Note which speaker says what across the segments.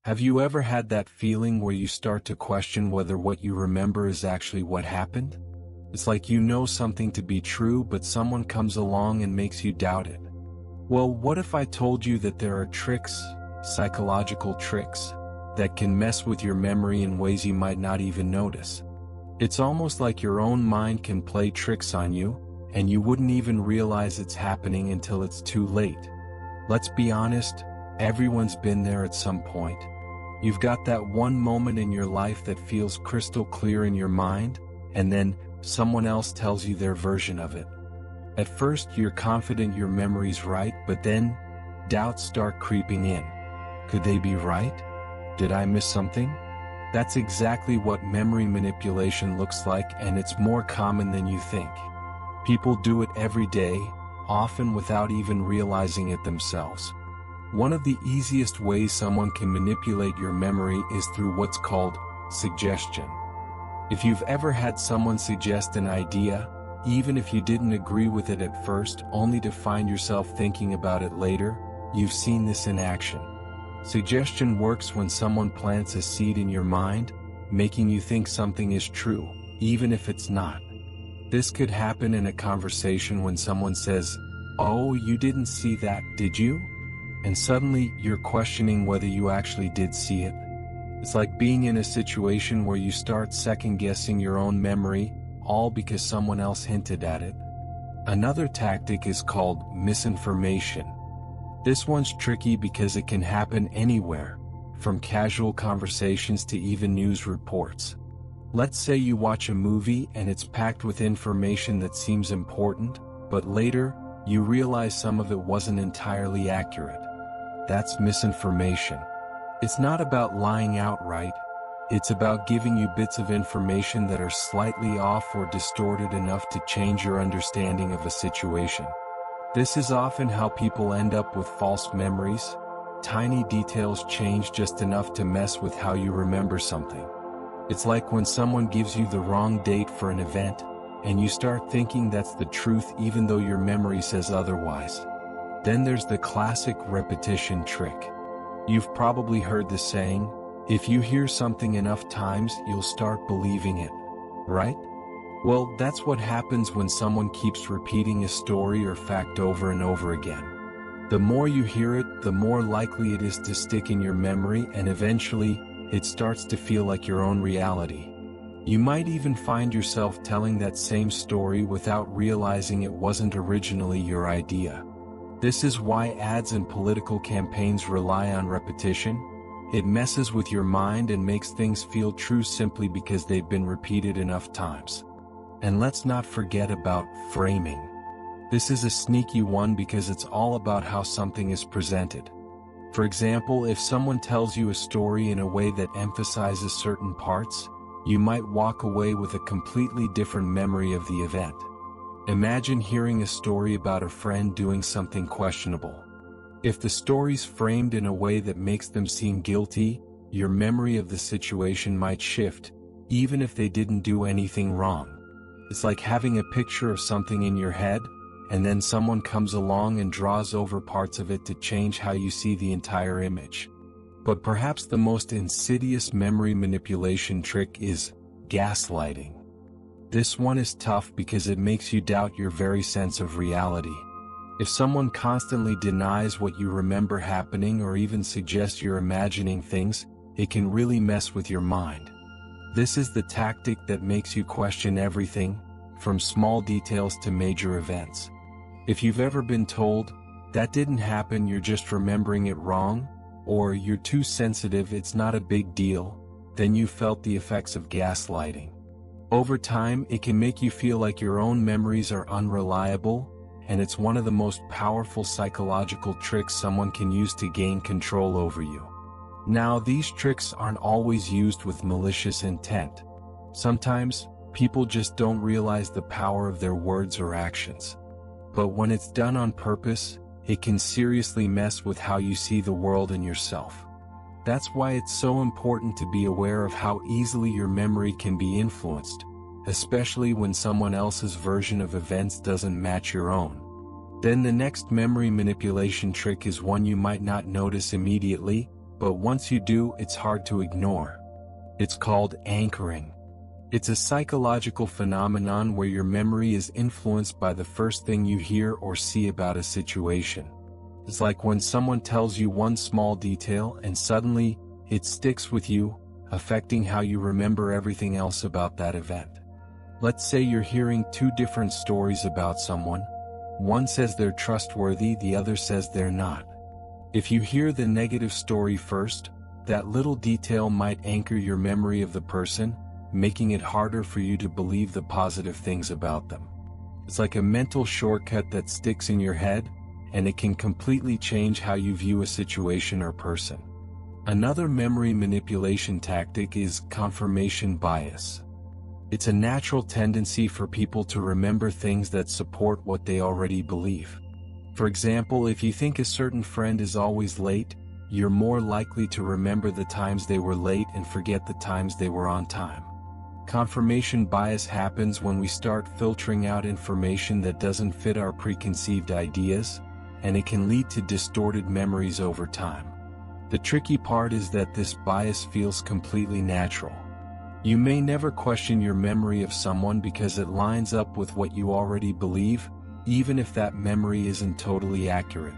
Speaker 1: Have you ever had that feeling where you start to question whether what you remember is actually what happened? It's like you know something to be true, but someone comes along and makes you doubt it. Well, what if I told you that there are tricks, psychological tricks, that can mess with your memory in ways you might not even notice? It's almost like your own mind can play tricks on you, and you wouldn't even realize it's happening until it's too late. Let's be honest, everyone's been there at some point. You've got that one moment in your life that feels crystal clear in your mind, and then someone else tells you their version of it. At first you're confident your memory's right, but then doubts start creeping in. Could they be right? Did I miss something? That's exactly what memory manipulation looks like, and it's more common than you think. People do it every day, often without even realizing it themselves. One of the easiest ways someone can manipulate your memory is through what's called suggestion. If you've ever had someone suggest an idea, even if you didn't agree with it at first, only to find yourself thinking about it later, you've seen this in action. Suggestion works when someone plants a seed in your mind, making you think something is true, even if it's not. This could happen in a conversation when someone says, "Oh, you didn't see that, did you?" And suddenly you're questioning whether you actually did see it. It's like being in a situation where you start second-guessing your own memory, all because someone else hinted at it. Another tactic is called misinformation. This one's tricky because it can happen anywhere, from casual conversations to even news reports. Let's say you watch a movie and it's packed with information that seems important, but later, you realize some of it wasn't entirely accurate. That's misinformation. It's not about lying outright, it's about giving you bits of information that are slightly off or distorted enough to change your understanding of a situation. This is often how people end up with false memories. Tiny details change just enough to mess with how you remember something. It's like when someone gives you the wrong date for an event, and you start thinking that's the truth even though your memory says otherwise. Then there's the classic repetition trick. You've probably heard the saying, if you hear something enough times, you'll start believing it, right? Well, that's what happens when someone keeps repeating a story or fact over and over again. The more you hear it, the more likely it is to stick in your memory, and eventually, it starts to feel like your own reality. You might even find yourself telling that same story without realizing it wasn't originally your idea. This is why ads and political campaigns rely on repetition. It messes with your mind and makes things feel true simply because they've been repeated enough times. And let's not forget about framing. This is a sneaky one because it's all about how something is presented. For example, if someone tells you a story in a way that emphasizes certain parts, you might walk away with a completely different memory of the event. Imagine hearing a story about a friend doing something questionable. If the story's framed in a way that makes them seem guilty, your memory of the situation might shift, even if they didn't do anything wrong. It's like having a picture of something in your head, and then someone comes along and draws over parts of it to change how you see the entire image. But perhaps the most insidious memory manipulation trick is gaslighting. This one is tough because it makes you doubt your very sense of reality. If someone constantly denies what you remember happening or even suggests you're imagining things, it can really mess with your mind. This is the tactic that makes you question everything, from small details to major events. If you've ever been told, "That didn't happen, you're just remembering it wrong," or "You're too sensitive, it's not a big deal," then you felt the effects of gaslighting. Over time, it can make you feel like your own memories are unreliable, and it's one of the most powerful psychological tricks someone can use to gain control over you. Now, these tricks aren't always used with malicious intent. Sometimes, people just don't realize the power of their words or actions. But when it's done on purpose, it can seriously mess with how you see the world and yourself. That's why it's so important to be aware of how easily your memory can be influenced, especially when someone else's version of events doesn't match your own. Then the next memory manipulation trick is one you might not notice immediately, but once you do, it's hard to ignore. It's called anchoring. It's a psychological phenomenon where your memory is influenced by the first thing you hear or see about a situation. It's like when someone tells you one small detail and suddenly, it sticks with you, affecting how you remember everything else about that event. Let's say you're hearing two different stories about someone. One says they're trustworthy, the other says they're not. If you hear the negative story first, that little detail might anchor your memory of the person, making it harder for you to believe the positive things about them. It's like a mental shortcut that sticks in your head, and it can completely change how you view a situation or person. Another memory manipulation tactic is confirmation bias. It's a natural tendency for people to remember things that support what they already believe. For example, if you think a certain friend is always late, you're more likely to remember the times they were late and forget the times they were on time. Confirmation bias happens when we start filtering out information that doesn't fit our preconceived ideas, and it can lead to distorted memories over time. The tricky part is that this bias feels completely natural. You may never question your memory of someone because it lines up with what you already believe, even if that memory isn't totally accurate.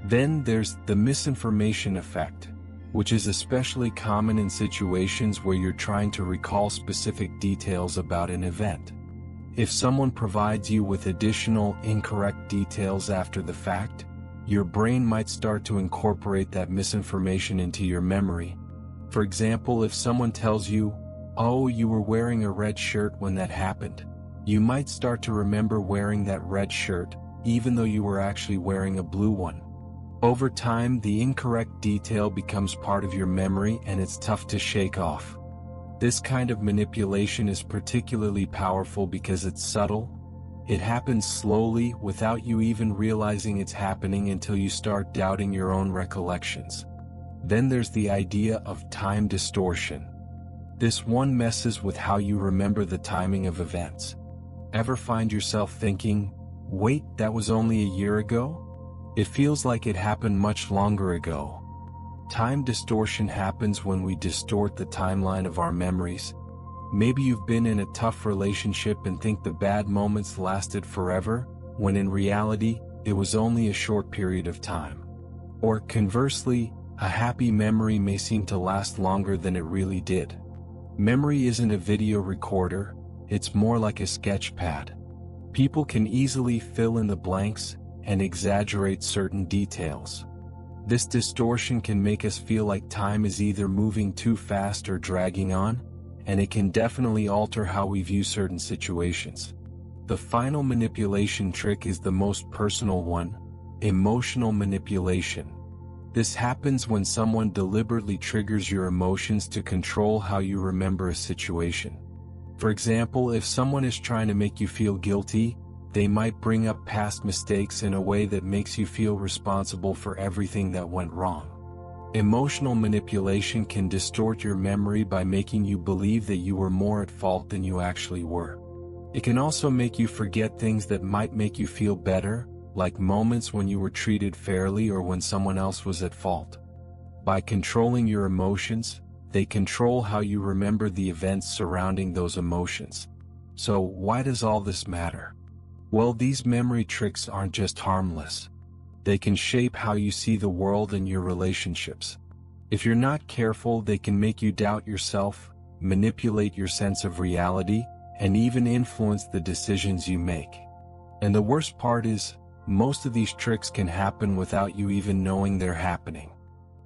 Speaker 1: Then there's the misinformation effect, which is especially common in situations where you're trying to recall specific details about an event. If someone provides you with additional incorrect details after the fact, your brain might start to incorporate that misinformation into your memory. For example, if someone tells you, "Oh, you were wearing a red shirt when that happened," you might start to remember wearing that red shirt, even though you were actually wearing a blue one. Over time, the incorrect detail becomes part of your memory and it's tough to shake off. This kind of manipulation is particularly powerful because it's subtle. It happens slowly without you even realizing it's happening until you start doubting your own recollections. Then there's the idea of time distortion. This one messes with how you remember the timing of events. Ever find yourself thinking, "Wait, that was only a year ago? It feels like it happened much longer ago." Time distortion happens when we distort the timeline of our memories. Maybe you've been in a tough relationship and think the bad moments lasted forever, when in reality, it was only a short period of time. Or conversely, a happy memory may seem to last longer than it really did. Memory isn't a video recorder, it's more like a sketch pad. People can easily fill in the blanks and exaggerate certain details. This distortion can make us feel like time is either moving too fast or dragging on, and it can definitely alter how we view certain situations. The final manipulation trick is the most personal one: emotional manipulation. This happens when someone deliberately triggers your emotions to control how you remember a situation. For example, if someone is trying to make you feel guilty, they might bring up past mistakes in a way that makes you feel responsible for everything that went wrong. Emotional manipulation can distort your memory by making you believe that you were more at fault than you actually were. It can also make you forget things that might make you feel better, like moments when you were treated fairly or when someone else was at fault. By controlling your emotions, they control how you remember the events surrounding those emotions. So why does all this matter? Well, these memory tricks aren't just harmless. They can shape how you see the world and your relationships. If you're not careful, they can make you doubt yourself, manipulate your sense of reality, and even influence the decisions you make. And the worst part is, most of these tricks can happen without you even knowing they're happening.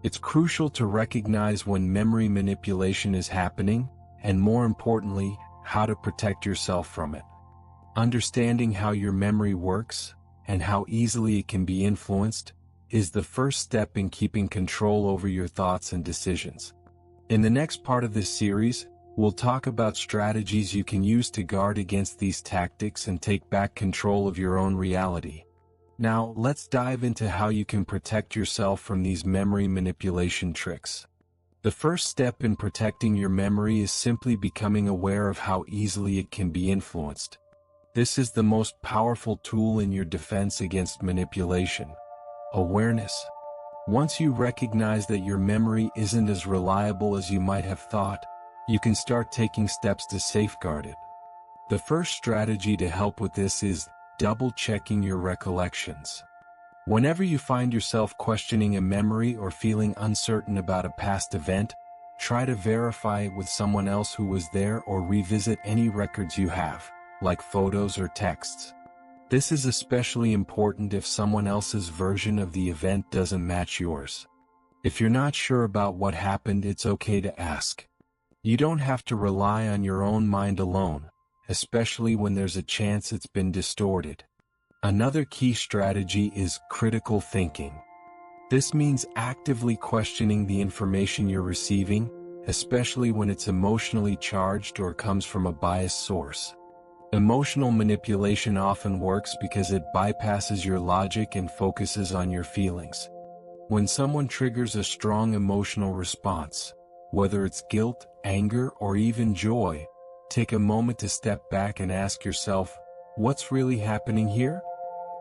Speaker 1: It's crucial to recognize when memory manipulation is happening, and more importantly, how to protect yourself from it. Understanding how your memory works, and how easily it can be influenced, is the first step in keeping control over your thoughts and decisions. In the next part of this series, we'll talk about strategies you can use to guard against these tactics and take back control of your own reality. Now, let's dive into how you can protect yourself from these memory manipulation tricks. The first step in protecting your memory is simply becoming aware of how easily it can be influenced. This is the most powerful tool in your defense against manipulation. Awareness. Once you recognize that your memory isn't as reliable as you might have thought, you can start taking steps to safeguard it. The first strategy to help with this is double-checking your recollections. Whenever you find yourself questioning a memory or feeling uncertain about a past event, try to verify it with someone else who was there or revisit any records you have, like photos or texts. This is especially important if someone else's version of the event doesn't match yours. If you're not sure about what happened, it's okay to ask. You don't have to rely on your own mind alone, especially when there's a chance it's been distorted. Another key strategy is critical thinking. This means actively questioning the information you're receiving, especially when it's emotionally charged or comes from a biased source. Emotional manipulation often works because it bypasses your logic and focuses on your feelings. When someone triggers a strong emotional response, whether it's guilt, anger, or even joy, take a moment to step back and ask yourself, what's really happening here?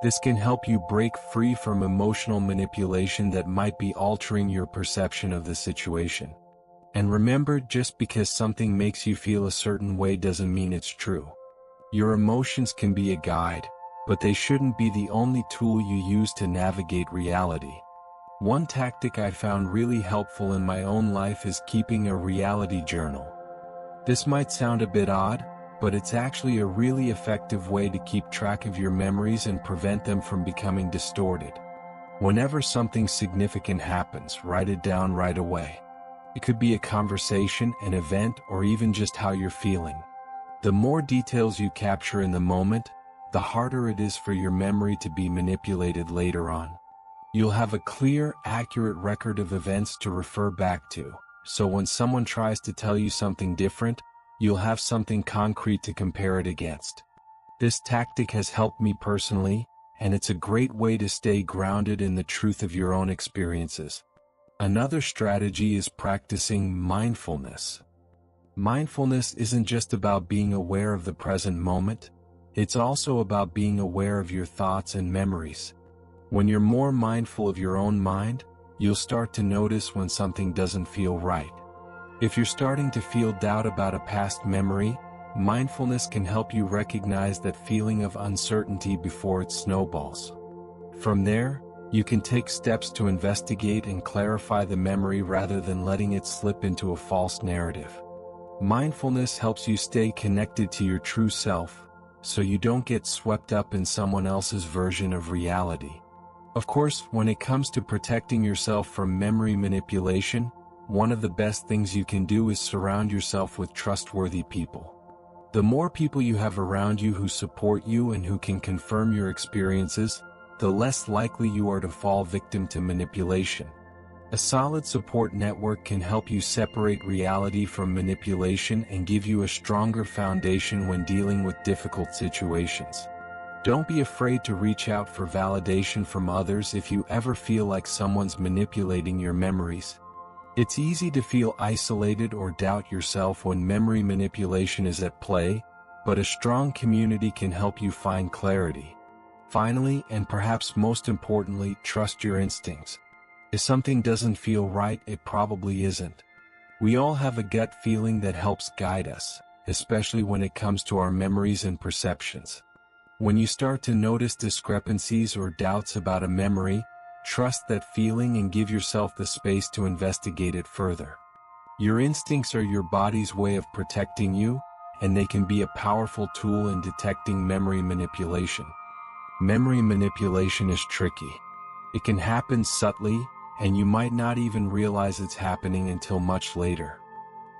Speaker 1: This can help you break free from emotional manipulation that might be altering your perception of the situation. And remember, just because something makes you feel a certain way doesn't mean it's true. Your emotions can be a guide, but they shouldn't be the only tool you use to navigate reality. One tactic I found really helpful in my own life is keeping a reality journal. This might sound a bit odd, but it's actually a really effective way to keep track of your memories and prevent them from becoming distorted. Whenever something significant happens, write it down right away. It could be a conversation, an event, or even just how you're feeling. The more details you capture in the moment, the harder it is for your memory to be manipulated later on. You'll have a clear, accurate record of events to refer back to, so when someone tries to tell you something different, you'll have something concrete to compare it against. This tactic has helped me personally, and it's a great way to stay grounded in the truth of your own experiences. Another strategy is practicing mindfulness. Mindfulness isn't just about being aware of the present moment, it's also about being aware of your thoughts and memories. When you're more mindful of your own mind, you'll start to notice when something doesn't feel right. If you're starting to feel doubt about a past memory, mindfulness can help you recognize that feeling of uncertainty before it snowballs. From there, you can take steps to investigate and clarify the memory rather than letting it slip into a false narrative. Mindfulness helps you stay connected to your true self, so you don't get swept up in someone else's version of reality. Of course, when it comes to protecting yourself from memory manipulation, one of the best things you can do is surround yourself with trustworthy people. The more people you have around you who support you and who can confirm your experiences, the less likely you are to fall victim to manipulation. A solid support network can help you separate reality from manipulation and give you a stronger foundation when dealing with difficult situations. Don't be afraid to reach out for validation from others if you ever feel like someone's manipulating your memories. It's easy to feel isolated or doubt yourself when memory manipulation is at play, but a strong community can help you find clarity. Finally, and perhaps most importantly, trust your instincts. If something doesn't feel right, it probably isn't. We all have a gut feeling that helps guide us, especially when it comes to our memories and perceptions. When you start to notice discrepancies or doubts about a memory, trust that feeling and give yourself the space to investigate it further. Your instincts are your body's way of protecting you, and they can be a powerful tool in detecting memory manipulation. Memory manipulation is tricky. It can happen subtly, and you might not even realize it's happening until much later.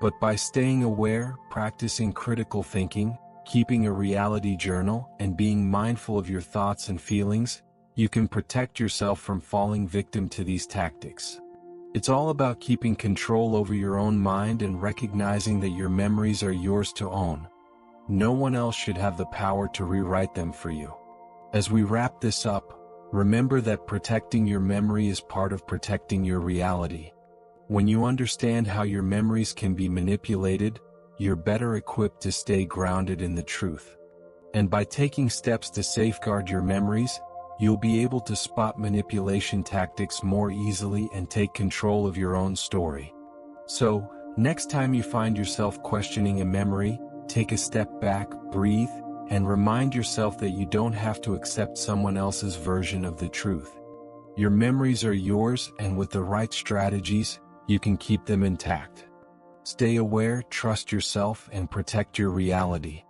Speaker 1: But by staying aware, practicing critical thinking, keeping a reality journal, and being mindful of your thoughts and feelings, you can protect yourself from falling victim to these tactics. It's all about keeping control over your own mind and recognizing that your memories are yours to own. No one else should have the power to rewrite them for you. As we wrap this up, remember that protecting your memory is part of protecting your reality. When you understand how your memories can be manipulated, you're better equipped to stay grounded in the truth. And by taking steps to safeguard your memories, You'll be able to spot manipulation tactics more easily and take control of your own story. So, next time you find yourself questioning a memory, take a step back, breathe, and remind yourself that you don't have to accept someone else's version of the truth. Your memories are yours, and with the right strategies, you can keep them intact. Stay aware, trust yourself, and protect your reality.